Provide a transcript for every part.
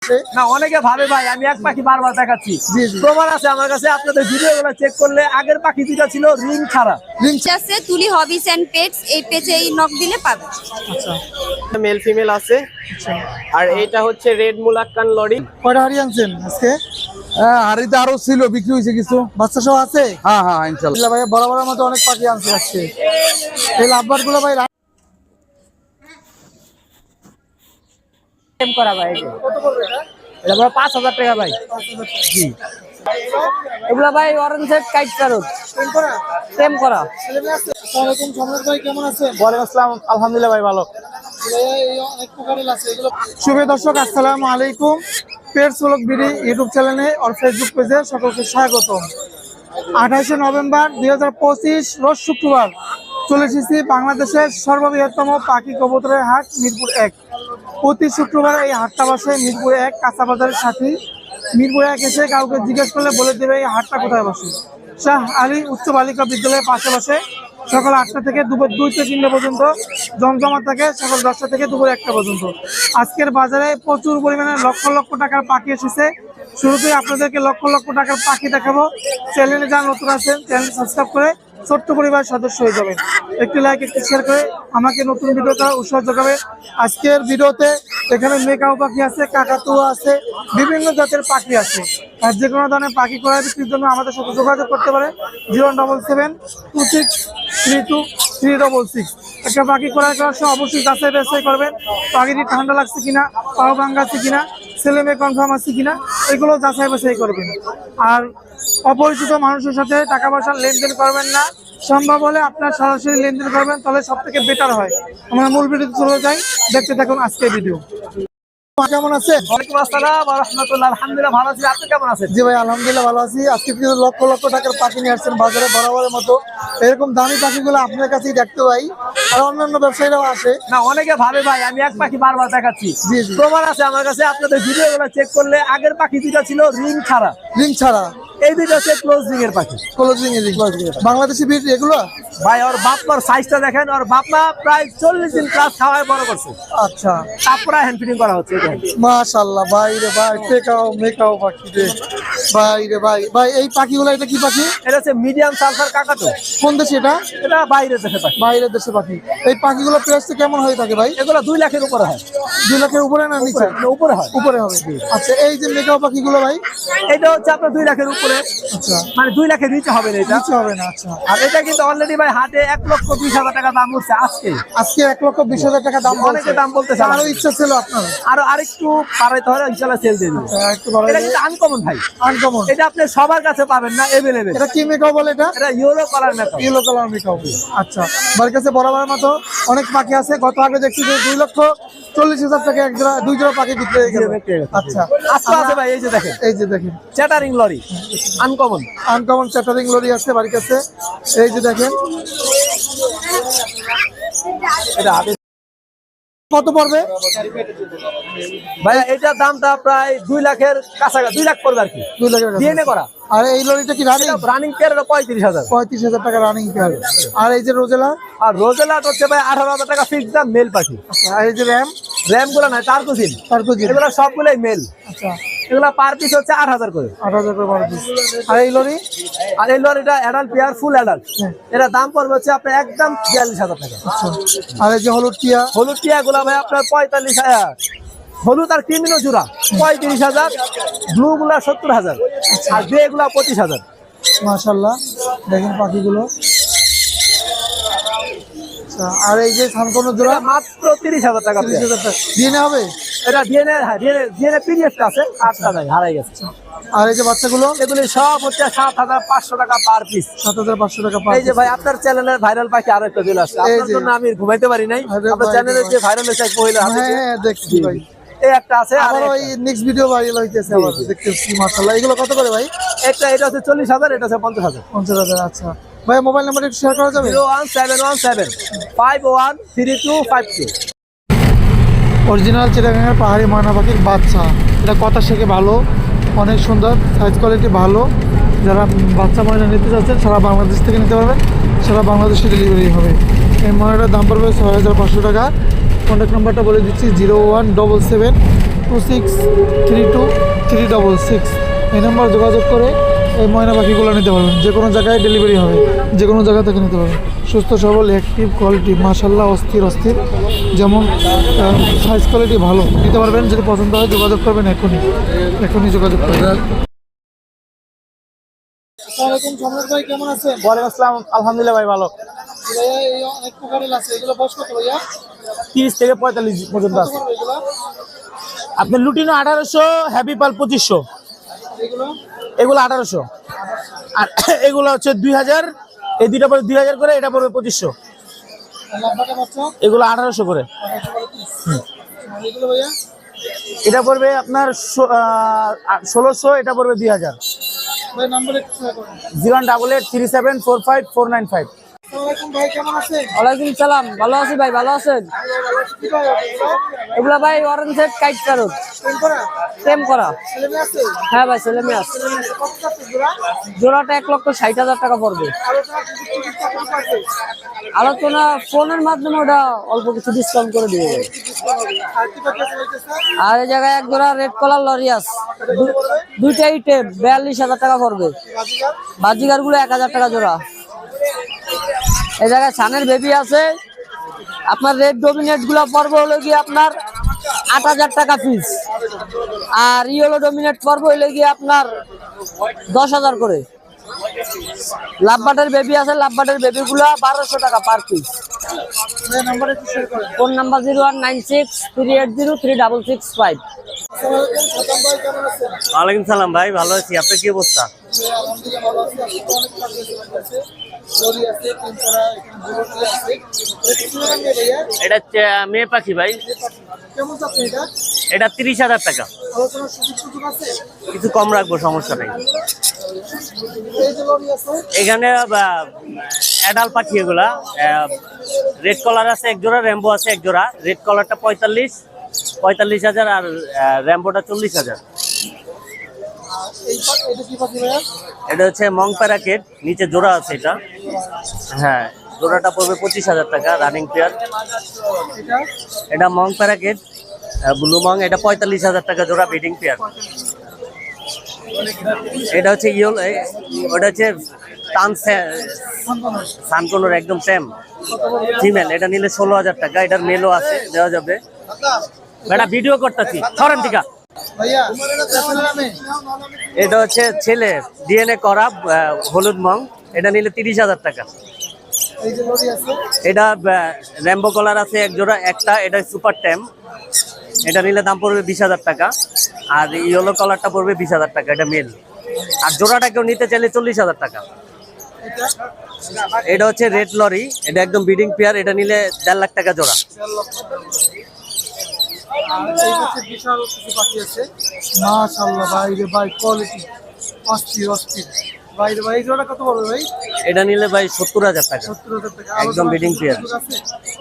আসে না, অনেকে ভাবে ভাই আমি এক পাখি বারবার দেখাচ্ছি। প্রমাণ আছে আমার কাছে, আপনাদের ভিডিওগুলো চেক করলে আগের পাখি দুটো ছিল রিং ছাড়া। আছে তুলি হবিস এন্ড পেটস, এই পেজে এই নক দিলে পাবে। আচ্ছা, মেল ফিমেল আছে। আর এইটা হচ্ছে রেড মুলাক্কান লরি। কয়টা হাড়ি আনছেন আজকে? হাড়িতে আরো ছিল, বিক্রি হয়েছে কিছু। বাচ্চা সহ আছে? হ্যাঁ হ্যাঁ ইনশাল্লাহ ভাই বরাবরের মতো অনেক পাখি আনছে আজকে। এই লাভবার গুলো ভাই সেম করা ভাই, কত পড়বে এটা? এটা ভাই 5000 টাকা ভাই। জি, এগুলা ভাই অরেঞ্জ কাইট প্যারট সেম করা। আসসালামু আলাইকুম সম্রাট ভাই, কেমন আছেন? ওয়ালাইকুম আসসালাম, আলহামদুলিল্লাহ ভাই ভালো। শুভ দর্শক, আসসালামু আলাইকুম। পেটস ব্লগ বিডি ইউটিউব চ্যানেলে আর ফেসবুক পেজে সকলকে স্বাগতম। 28শে নভেম্বর 2025 রোজ শুক্রবার চলে এসেছি বাংলাদেশের সর্ববৃহত্তম পাখি কবুতরের হাট মিরপুর 1। প্রতি শুক্রবার এই হাটটা বসে মিরপুর 1 কাঁচা বাজারের সাথে। মিরপুর 1 এসে কাউকে জিজ্ঞেস করলে বলে দেবে এই হাটটা কোথায় বসে। শাহ আলী উচ্চ বালিকা বিদ্যালয়ের পাশে বসে। সকাল 8টা থেকে দুপুর 2 থেকে 3টা পর্যন্ত জমজমা থাকে, সকাল 10টা থেকে দুপুর 1টা পর্যন্ত। আজকের বাজারে প্রচুর পরিমাণে লক্ষ লক্ষ টাকার পাখি এসেছে। শুরুতেই আপনাদেরকে লক্ষ লক্ষ টাকার পাখি দেখাবো। চ্যানেলে যারা নতুন আছেন চ্যানেল সাবস্ক্রাইব করে ছোট্ট পরিবার সদস্য হয়ে যাবেন। একটি লাইক একটি শেয়ার করে আমাকে নতুন ভিডিও করার উৎসাহ যোগাবে। আজকের ভিডিওতে এখানে মেকাও পাখি আছে, কাকাতুয়া আছে, বিভিন্ন জাতের পাখি আছে। আর যে কোনো ধরনের পাখি ক্রয় বিক্রির জন্য আমাদের সাথে যোগাযোগ করতে পারে 07726323636। একটা পাখি ক্রয় করার সময় অবশ্যই যাচাই বাছাই করবেন, পাখিটি ঠান্ডা লাগছে কিনা, পাও ভাঙ্গা আছে কিনা, ছেলে মেয়ে কনফার্ম আছে কিনা, এগুলো যাচাই বাছাই করবেন। আর অপরিচিত মানুষের সাথে টাকা পয়সার লেনদেন করবেন না। সম্ভব হলে আপনার সরাসরি লেনদেন করবেন, তাহলে সব থেকে বেটার হয়। আমরা মূল ভিডিওতে চলে যাই, দেখতে থাকুন আজকের ভিডিও। কেমন আছেন? ওয়ালাইকুম আসসালাম ওয়া রাহমাতুল্লাহ। আলহামদুলিল্লাহ ভালো আছি, আপনি কেমন আছেন? জি ভাই আলহামদুলিল্লাহ ভালো আছি। আজকে কিন্তু লক্ষ লক্ষ টাকার পাখি নিয়ে আসছেন বাজারে বরাবরের মতো। এরকম দামি পাখিগুলো আপনার কাছেই দেখতে পাই, আর অন্যান্য ব্যবসায়ীরাও আসে। না, অনেকে ভাবে ভাই আমি এক পাখি বারবার দেখাচ্ছি। জি। প্রমাণ আছে আমার কাছে, আপনাদের ভিডিওগুলো চেক করলে আগের পাখি দুটো ছিল রিং ছাড়া। রিং ছাড়া? এই দুটো হচ্ছে ক্লোজ রিং এর পাখি। ক্লোজিং এর রিং। বাংলাদেশি বিট এগুলো? ভাই ওর বাপমার সাইজটা দেখেন, ওর বাপমা প্রায় 40 দিন ক্লাস খাওয়ায় বড় করছে। আচ্ছা, তারপরে হ্যান্ড ফিডিং করা হচ্ছে। মাশাআল্লাহ ভাই রে ভাই, টেকাও মেকাও পাখি রে ভাই রে ভাই। ভাই এই পাখিগুলো, এটা কি পাখি? এটা হচ্ছে মিডিয়াম সালফার কাকাতো। কোন দেশে এটা? এটা বাইরের দেশে পাখি। বাইরের দেশে পাখি। এই পাখিগুলো প্রাইসটা কেমন হয়ে থাকে ভাই? এগুলো 2 লাখের উপরে হয়। 2 লাখের উপরে না নিচে? উপরে হয়। উপরে হবে। আচ্ছা, এই যে মেকাও পাখিগুলো ভাই? এটা হচ্ছে আপনার 2 লাখের উপরে। আচ্ছা, মানে 2 লাখের নিচে হবে না এটা। নিচে হবে না। আচ্ছা, আর এটা কিন্তু অলরেডি ভাই হাটে 1,20,000 টাকা দাম হচ্ছে আজকে। আজকে 1,20,000 টাকা দাম বলছে। অনেকে দাম বলতেছে। আরো ইচ্ছা ছিল আপনার? আরো আরেকটু বাড়াইতে হলে ইনশাআল্লাহ সেল দিয়ে দিব। একটু বাড়াই এটা কিন্তু আনকমন ভাই, আনকমন। এটা আপনি সবার কাছে পাবেন না এভেলেবেল। এটা কি মেকাও বলে? এটা এটা yellow colour makeup. Yellow colour macaw. আচ্ছা, আমার কাছে বরাবরের মতো অনেক পাখি আছে। গত আগে দেখছি যে 2,40,000 টাকা এক জোড়া, 2 জোড়া পাখি বিক্রি হয়ে গেল। আচ্ছা, আজকে আছে ভাই, এই যে দেখেন, এই যে দেখেন chattering lorry uncommon. Uncommon chattering lorry আছে বাড়ির কাছে। এই যে দেখেন, এটা হাতে কত পড়বে ভাই? এটার দামটা প্রায় 2 লাখের কাছাকাছি, 2 লাখ পড়বে আর কি। 2 লাখের কাছে। ডিএনএ করা। আর এই লরিটা কি রানিং? Running pair 35,000। 35,000 টাকা রানিং পেয়ার। আর এই যে রোজেলা? আর রোজেলাট হচ্ছে ভাই 18,000 টাকা ফিক্স দাম, মেল পাখি। আর এই যে র্যাম? র্যাম গুলো নাই, টার্কোজিন। টার্কোজিন। এগুলো সবগুলোই মেল। আচ্ছা, এগুলা পার পিস হচ্ছে 8,000 করে। 8,000 করে পার পিস। আর এই লরি? আর এই লরিটা অ্যাডাল্ট পেয়ার, ফুল অ্যাডাল্ট। হ্যাঁ। এটা দাম পড়বে হচ্ছে আপনার একদম 42,000 টাকা। আচ্ছা, আর এই যে হলুদ টিয়া? হলুদ টিয়া গুলা ভাই আপনার 45,000। হলুদ আর ক্রিমিনো জোড়া 35,000। ব্লু গুলা 70,000। আর গ্রে গুলা 25,000। মাশাআল্লাহ, দেখেন পাখিগুলো। আচ্ছা, আর এই যে সানকোনো জোড়া? এটা মাত্র 30,000 টাকা। 30,000 টাকা ডিএনএ হবে? এটা ডিএনএ পিডিএফটা আছে, 8টা নাই, হারাই গেছে। আর এই যে বাচ্চাগুলো? এগুলি সব হচ্ছে 7,500 টাকা পার পিস। 7,500 টাকা পার এই যে ভাই আপনার চ্যানেলের ভাইরাল পাখি আরো একটা চলে আসছে। আপনার জন্য আমি ঘুমাইতে পারি নাই। আপনার চ্যানেলের যে ভাইরাল হয়েছে মহিলা, হ্যাঁ দেখছি ভাই। এই একটা আছে। আর আবার ওই নেক্সট ভিডিও ভাইরাল হইতেছে আবার দেখতেছি। মাশাআল্লাহ, এগুলো কত করে ভাই? এটা হচ্ছে 40,000, এটা হচ্ছে 50,000। 50,000। আচ্ছা ভাই, মোবাইল নাম্বার একটু শেয়ার করা যাবে? 01717513252। অরিজিনাল চিটাগাঙের পাহাড়ি ময়না পাখির বাচ্চা। এটা কথা শেখে ভালো, অনেক সুন্দর, সাইজ কোয়ালিটি ভালো। যারা বাচ্চা ময়না নিতে চাচ্ছেন সারা বাংলাদেশ থেকে নিতে পারবেন, সারা বাংলাদেশে ডেলিভারি হবে। এই ময়নাটার দাম পড়বে 6,500 টাকা। কন্ট্যাক্ট নাম্বারটা বলে দিচ্ছি 01777 0263236 এই নাম্বার যোগাযোগ করে এই ময়না পাখিগুলো নিতে পারবেন। যে কোনো জায়গায় ডেলিভারি হবে, যে কোনো জায়গা থেকে নিতে পারবেন। সুস্থ সবল, অ্যাক্টিভ, কোয়ালিটি মাশাল্লাহ অস্থির অস্থির, যেমন সাইজ কোয়ালিটি ভালো নিতে পারবেন। যদি পছন্দ হয় যোগাযোগ করবেন, এখনই যোগাযোগ করবেন। আসসালামু আলাইকুম সম্রাট ভাই, কেমন আছেন? ওয়ালাইকুম আসসালাম, আলহামদুলিল্লাহ ভাই ভালো। ভাইয়া এই অনেক প্রকারের আছে, এগুলো বয়স কত ভাইয়া? 30 থেকে 45 পর্যন্ত কত আছে। করবে এগুলো? আপনার লুটিনো 1800, হ্যাপি পাল 2500, এগুলো এগুলো 1800। আর এগুলো হচ্ছে 2000, এই দুইটা পড়বে 2000 করে, এটা পড়বে 2500। লাভবাটা বাচ্চা এগুলো 1800 করে। আর এগুলো ভাইয়া এটা পড়বে আপনার 1600, এটা পড়বে 2000। ভাই নাম্বার একটু শেয়ার করুন। 08837454995। আসসালামু আলাইকুম ভাই, কেমন আছেন? ওয়ালাইকুম সালাম, ভালো আছি ভাই, ভালো আছেন? কি ভাই এগুলো? এগুলা ভাই অরেঞ্জ সেট কাইট প্যারট প্রেম করা? টেম করা। ছেলে মেয়ে আছে? হ্যাঁ ভাই, ছেলে মেয়ে আছে। কত আছে জোড়া? জোড়াটা 1,60,000 টাকা পড়বে। আলোচনা কিছু কত আছে? আলোচনা ফোনের মাধ্যমে ওটা অল্প কিছু ডিসকাউন্ট করে দিয়ে দেবে। আর কি বাকি আছে বলতেছে? আর এই জায়গায় এক জোড়া রেড কলার লরিয়াস, দুইটাই টেপ 42,000 টাকা পড়বে। বাজিকার? বাজিগার গুলো 1,000 টাকা জোড়া। এই জায়গায় সানের বেবি আছে। আপনার রেড ডোমিনেট গুলো পড়বে হলো গিয়ে আপনার 8,000 টাকা পিস। আর ইয়েলো ডোমিনেট পড়বে হইলে গিয়ে আপনার 10,000 করে। লাভবাটের বেবি আছে, লাভবাটের বেবি গুলা 1200 টাকা পার পিস। ভাই নাম্বার একটু শেয়ার করেন। Phone number 01963803665। আসসালামু আলাইকুম খতম ভাই, কেমন আছেন? ওয়ালাইকুম সালাম ভাই, ভালো আছি। আপনার কি অবস্থা? আলহামদুলিল্লাহ ভালো আছি। আজকে তো অনেক কাজ আছে, লরি আছে, প্রেম করা, এখানে বুড়োটি আছে। এটা কি ছেলে নাম ভাইয়া? এটা মেয়ে পাখি ভাই। কেমন যাচ্ছে এটা? এটা 30,000 টাকা। আলোচনার সুযোগ আছে? কিছু কম রাখবো, সমস্যা নেই। এই যে লরি আছে, এখানে অ্যাডাল পাখি এগুলা। রেড কলার আছে এক জোড়া, র্যাম্বো আছে এক জোড়া। রেড কলারটা 45,000 আর র্যাম্বোটা 40,000। এটা কি পাখি ভাইয়া? এটা হচ্ছে মং প্যারাকেট, নিচে জোড়া আছে এটা। হ্যাঁ, জোড়াটা পড়বে 25,000 টাকা, রানিং পেয়ার। এটা এটা মং প্যারাকেট ব্লু মং, এটা 45,000 টাকা জোড়া, ব্রিডিং পেয়ার। এটা হচ্ছে ওটা হচ্ছে সানকোনোর একদম সেম ফিমেল। এটা নিলে 16,000 টাকা। এটার মেলও আছে, দেওয়া যাবে। এটা ভিডিও করতেছি, ধরেন টিকা। ভাইয়া এটা ছেলে নামে? এটা হচ্ছে ছেলে, ডিএনএ করা, হলুদ মং। এটা নিলে 30,000 টাকা। এই যে লরি আছে, এটা র্যাম্বো কলার আছে এক জোড়া একটা, এটা সুপার ট্যাম। এটা নিলে দাম পড়বে 20,000 টাকা। আর ইয়েলো কলারটা পড়বে 20,000 টাকা, এটা মেল। আর জোড়াটা কেউ নিতে চাইলে 40,000 টাকা। এটা এটা হচ্ছে রেড লরি, এটা একদম ব্রিডিং পেয়ার। এটা নিলে 1.5 লাখ টাকা জোড়া। আর এই পাশে বিশাল কিছু পাখি আছে। মাশাআল্লাহ ভাই রে ভাই, কোয়ালিটি অস্থির অস্থির। ভাই রে ভাই, এই জোড়া কত পড়বে ভাই? এটা নিলে ভাই 70,000 টাকা, 70,000 টাকা। একদম ব্রিডিং পেয়ার।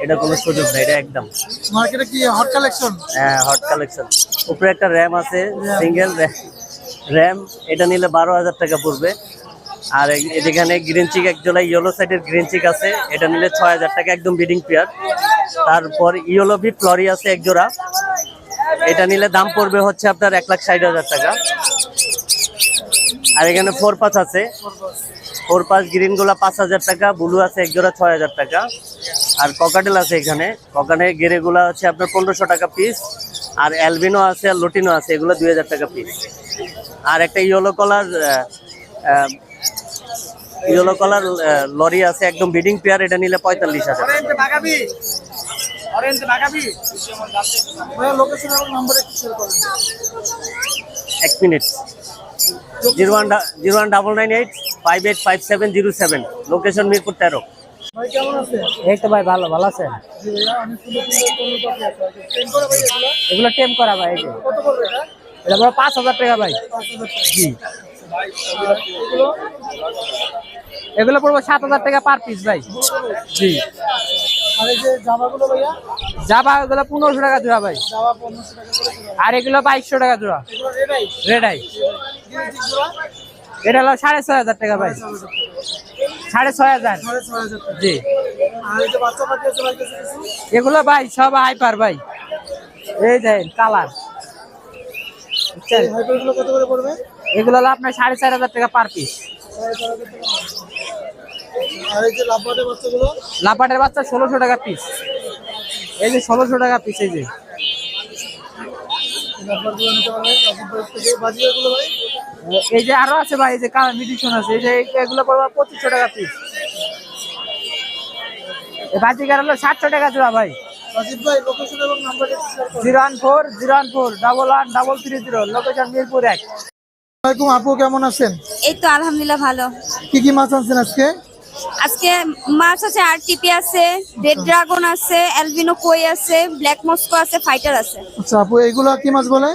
এটা কোনো সুযোগ নেই, এটা একদম মার্কেটে কি হট কালেকশন? Hot collection. উপরে একটা র্যাম আছে, সিঙ্গেল র্যাম। এটা নিলে 12,000 টাকা পড়বে। আর এখানে গ্রিন চিক এক জোড়া, ইয়েলো সাইডের গ্রিন চিক আছে। এটা নিলে 6,000 টাকা, একদম ব্রিডিং পেয়ার। তারপর ইয়েলো ভি ফ্লরি আছে এক জোড়া। এটা নিলে দাম পড়বে হচ্ছে আপনার 1,60,000 টাকা। আর এখানে 4 পাঁচ আছে, 4 পাঁচ গ্রিন গুলা 5,000 টাকা। ব্লু আছে এক জোড়া, 6,000 টাকা। আর ককাটেল আছে এখানে, ককাটেল গেরে গুলা হচ্ছে আপনার 1,500 টাকা পিস। আর অ্যালবিনো আছে আর লুটিনো আছে, এগুলো 2,000 টাকা পিস। আর একটা ইয়েলো কলার লরি আছে, একদম ব্রিডিং পেয়ার। এটা নিলে 45,000। ভাইয়া লোকেশন এবং নাম্বার একটু শেয়ার করেন। 1 মিনিট। 01998585707, লোকেশন মিরপুর 13। ভাই কেমন আছেন? এই তো ভাই ভালো, ভালো আছেন? জি ভাইয়া, অনেক সুন্দর সুন্দর কোনো পাখি আছে। প্রেম করা ভাই এগুলো? এগুলো টেম করা ভাই। এই যে কত পড়বে এটা? এটা বড় 5,000 টাকা ভাই। 5,000 টাকা। জি, এগুলো এগুলো পড়বে 7,000 টাকা পার পিস ভাই। জি, আর এই যে জামাগুলো ভাইয়া? জাবা এগুলো 1500 টাকা জোড়া ভাই। জামা 1500 টাকা করে জোড়া। আর এগুলো 2200 টাকা জোড়া। এগুলো red eye? Red eye green cheek জোড়া? এটা হলো 6,500 টাকা ভাই। 6,500। 6,500 টাকা। জি, আর এই যে বাচ্চা পাখি আছে ভাই কাছে কিছু? এগুলো ভাই সব হাইপার ভাই। এই দেখেন কালার, বুঝছেন? এই হাইব্রিডগুলো কত করে পড়বে? এগুলো হলো আপনার 4,500 টাকা পার পিস। আর এই যে লাভবাটের বাচ্চাগুলো লাপাটের বাচ্চা 1600 টাকা পিস। এই যে 1600 টাকা পিস। এই যে লাভবাটগুলো নিতে পারবেন রাজীব ভাই থেকে। বাজিগারগুলো ভাই এই যে আরো আছে ভাই, এই যে কালার মিউটেশন আছে, এই যে এগুলো পড়বে 2500 টাকা পিস। এই বাজিকার হলো 700 টাকা জোড়া ভাই। রাজীব ভাই লোকেশন এবং নাম্বারটা একটু শেয়ার করুন। 01401113330, লোকেশন মিরপুর 1। আসসালামু আলাইকুম আপু, কেমন আছেন? এই তো আলহামদুলিল্লাহ ভালো। কি কি মাছ আনছেন আজকে? আজকে মাছ আছে, আরটিপি আছে, রেড ড্রাগন আছে, অ্যালবিনো কই আছে, ব্ল্যাক মস্কো আছে, ফাইটার আছে। আচ্ছা আপু, এগুলো কি মাছ বলে?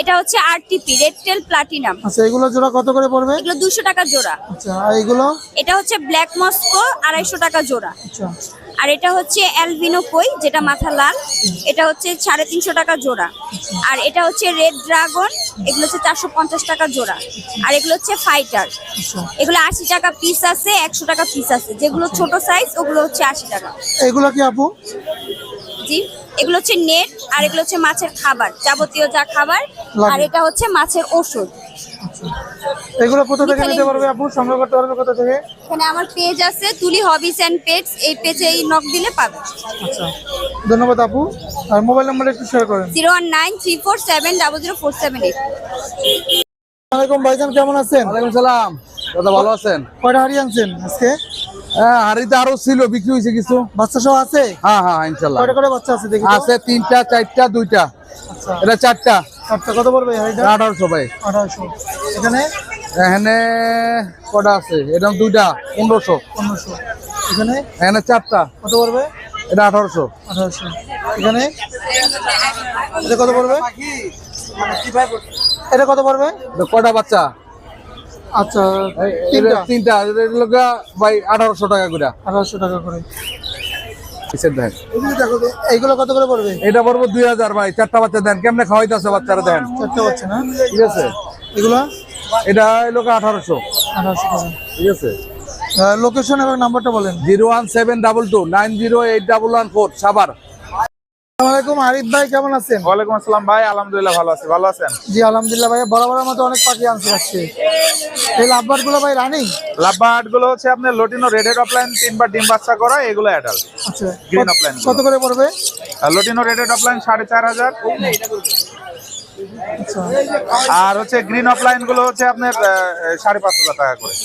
এটা হচ্ছে আরটিপি, রেড টেল প্লাটিনাম। আচ্ছা, এগুলো জোড়া কত করে পড়বে? এগুলো 200 টাকা জোড়া। আচ্ছা, আর এগুলো? এটা হচ্ছে ব্ল্যাক মস্কো 250 টাকা জোড়া। আচ্ছা, আর এটা হচ্ছে অ্যালবিনো কই, যেটা মাথা লাল, এটা হচ্ছে 350 টাকা জোড়া। আর এটা হচ্ছে রেড ড্রাগন, এগুলো হচ্ছে 450 টাকা জোড়া। আর এগুলো হচ্ছে ফাইটার, আচ্ছা। এগুলো 80 টাকা পিস আছে, 100 টাকা পিস আছে। যেগুলো ছোট সাইজ ওগুলো হচ্ছে 80 টাকা। এগুলো কি আপু? জি, এগুলো হচ্ছে নেট, আর এগুলো হচ্ছে মাছের খাবার, যাবতীয় যা খাবার। লাগে। আর এটা হচ্ছে মাছের ওষুধ। এগুলো কোথা থেকে মিঠালি। নিতে পারবে আপু? সংগ্রহ করতে পারবে কোথা থেকে? এখানে আমার পেজ আছে, তুলি হবিস এন্ড পেটস, এই পেজে এই নক দিলে পাবে। আচ্ছা, ধন্যবাদ আপু। আর মোবাইল নাম্বারটা একটু শেয়ার করেন। 019347008। আসসালামাইকুম ভাইজান, কেমন আছেন? ওয়ালাইকুম সালাম, দাদা ভালো আছেন? কয়টা হাড়ি আনছেন আজকে? হ্যাঁ, হাড়িতে আরো ছিল, বিক্রি হয়েছে কিছু। বাচ্চা সহ আছে? হ্যাঁ হ্যাঁ, ইনশাল্লাহ কয়টা করে বাচ্চা আছে দেখি তো? আছে। 3টা, 4টা, 2টা। আচ্ছা, এটা 4টা। আচ্ছা, কত পড়বে এই হাড়িটা? 1800 ভাই। 1800। এখানে এখানে কটা আছে? এটা 2টা, 1500। 1500। এখানে এখানে 4টা, কত পড়বে? এটা 1800। 1800। এখানে এটা কত পড়বে? এটা কত পড়বে? এটা কটা বাচ্চা? আচ্ছা, এটা তিনটা। 3টা, এটা লোকা ভাই 1800 টাকা করে। 1800 টাকা করে। কিসের দেন? এইগুলো কত করে পড়বে? এটা পড়বো 2000 ভাই। 4টা বাচ্চা দেন, কেমনে খাওয়াইতেছে বাচ্চারা দেন। 4টা বাচ্চা না? ঠিক আছে, এগুলো এটা লোকা 1800। 1800 টাকা। ঠিক আছে। লোকেশন এবং নাম্বারটা বলেন। 01722910814 সাভার। আসসালামু আলাইকুম আরিফ ভাই, কেমন আছেন? ওয়ালাইকুম আসসালাম ভাই, আলহামদুলিল্লাহ ভালো আছি। ভালো আছেন? জি আলহামদুলিল্লাহ ভাই, বরাবরের মতো অনেক পাখি আনছে আজকে। এই লাভবার্ড গুলো ভাই রানিং? লাভবার্ড গুলো হচ্ছে আপনার লটিনো রেড হেড অফলাইন 3বার ডিম বাচ্চা করা, এগুলো অ্যাডাল্ট। আচ্ছা, Green offline গুলো। কত করে পড়বে? আর লটিনো রেড হেড অফলাইন 4500। আচ্ছা, আর হচ্ছে গ্রিন অফলাইন গুলো হচ্ছে আপনার 5500 টাকা করে।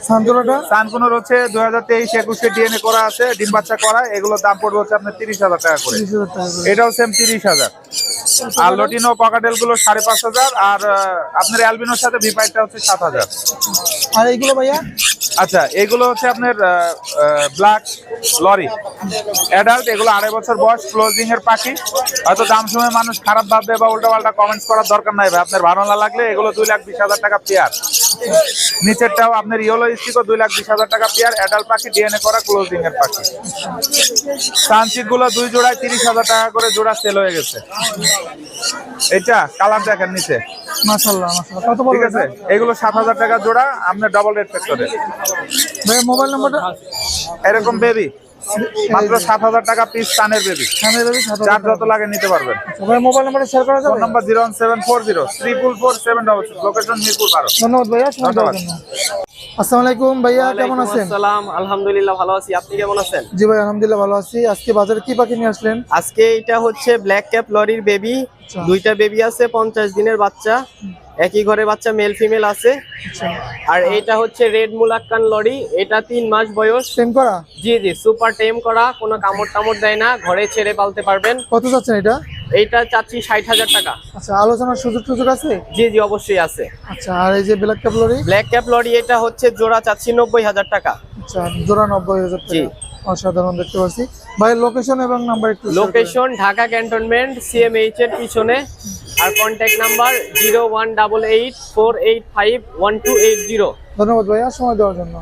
সান্তরাটা? সানকুনোর হচ্ছে 2023-21 ডিএনএ করা আছে, ডিম বাচ্চা করা, এগুলোর দাম পড়বে হচ্ছে আপনার 30,000 টাকা করে। 30,000 টাকা করে। এটাও সেম 30,000। আর লটিনো ককাটেল গুলো 5500। আর আপনার অ্যালবিনোর সাথে ভিপাইটটা হচ্ছে 7000। আর এইগুলো ভাইয়া? আচ্ছা, এগুলো হচ্ছে আপনার ব্ল্যাক লরি অ্যাডাল্ট, এগুলো 2.5 বছর বয়স, ক্লোজিং এর পাখি। হয়তো দাম সময় মানুষ খারাপ ভাববে বা উল্টা পাল্টা কমেন্টস করার দরকার নাই ভাই, আপনার ভালো না লাগলে এগুলো 2,20,000 টাকা পেয়ার। নিচেরটাও আপনার ইয়েলো স্টিকও 2,20,000 টাকা পেয়ার, অ্যাডাল্ট পাখি, ডিএনএ করা, ক্লোজিং এর পাখি। সানচিক গুলো 2 জোড়ায় 30,000 টাকা করে জোড়া সেল হয়ে গেছে। এটা কালার দেখেন নিচে, মাশাআল্লাহ মাশাআল্লাহ। কত ঠিক পড়বে আছে। এগুলো 7,000 টাকা জোড়া, আপনার ডাবল রেড ফ্যাক্টরে। ভাই? মোবাইল নাম্বারটা? এরকম বেবি মাত্র 7,000 টাকা পিস, কানের বেবি, হ্যাঁ ভাই, 7,000 যার টাকা। যত লাগে নিতে পারবেন। আচ্ছা, ভাই মোবাইল নাম্বারটা শেয়ার করা ফোন যাবে? Number 01740 location Mirpur 12। ধন্যবাদ ভাইয়া সময় দেওয়ার জন্য। আসসালামু আলাইকুম ভাইয়া, কেমন আছেন? আসসালাম, আলহামদুলিল্লাহ ভালো আছি। আপনি কেমন আছেন? জি ভাই আলহামদুলিল্লাহ ভালো আছি। আজকে বাজারে কি পাখি নিয়ে আসলেন? আজকে এটা হচ্ছে ব্ল্যাক ক্যাপ লরির বেবি। আচ্ছা। 2টা বেবি আছে, 50 দিনের বাচ্চা, একই ঘরে বাচ্চা, মেল ফিমেল আছে। আচ্ছা, আর এটা হচ্ছে রেড মুলাক্কান লরি, এটা 3 মাস বয়স। সেম করা? জি জি, সুপার টেম করা, কোনো কামড় টামড় দেয় না, ঘরে ছেড়ে পালতে পারবেন। কত যাচ্ছেন এটা? এইটা চাচ্ছি 60,000 টাকা। আচ্ছা, আলোচনার সুযোগ টুযোগ আছে? জি জি, অবশ্যই আছে। আচ্ছা, আর এই যে ব্ল্যাক ক্যাপলারি? ব্ল্যাক ক্যাপ লরি এটা হচ্ছে জোড়া চাচ্ছি 90,000 টাকা। আচ্ছা, জোড়া 90,000 জি। টাকা। অসাধারণ দেখতে পাচ্ছি ভাই। লোকেশন এবং নাম্বার একটু share করেন। লোকেশন ঢাকা ক্যান্টনমেন্ট সিএমএইচ এর পিছনে। আর কন্ট্যাক্ট নাম্বার 01884851280। ধন্যবাদ ভাইয়া সময় দেওয়ার জন্য।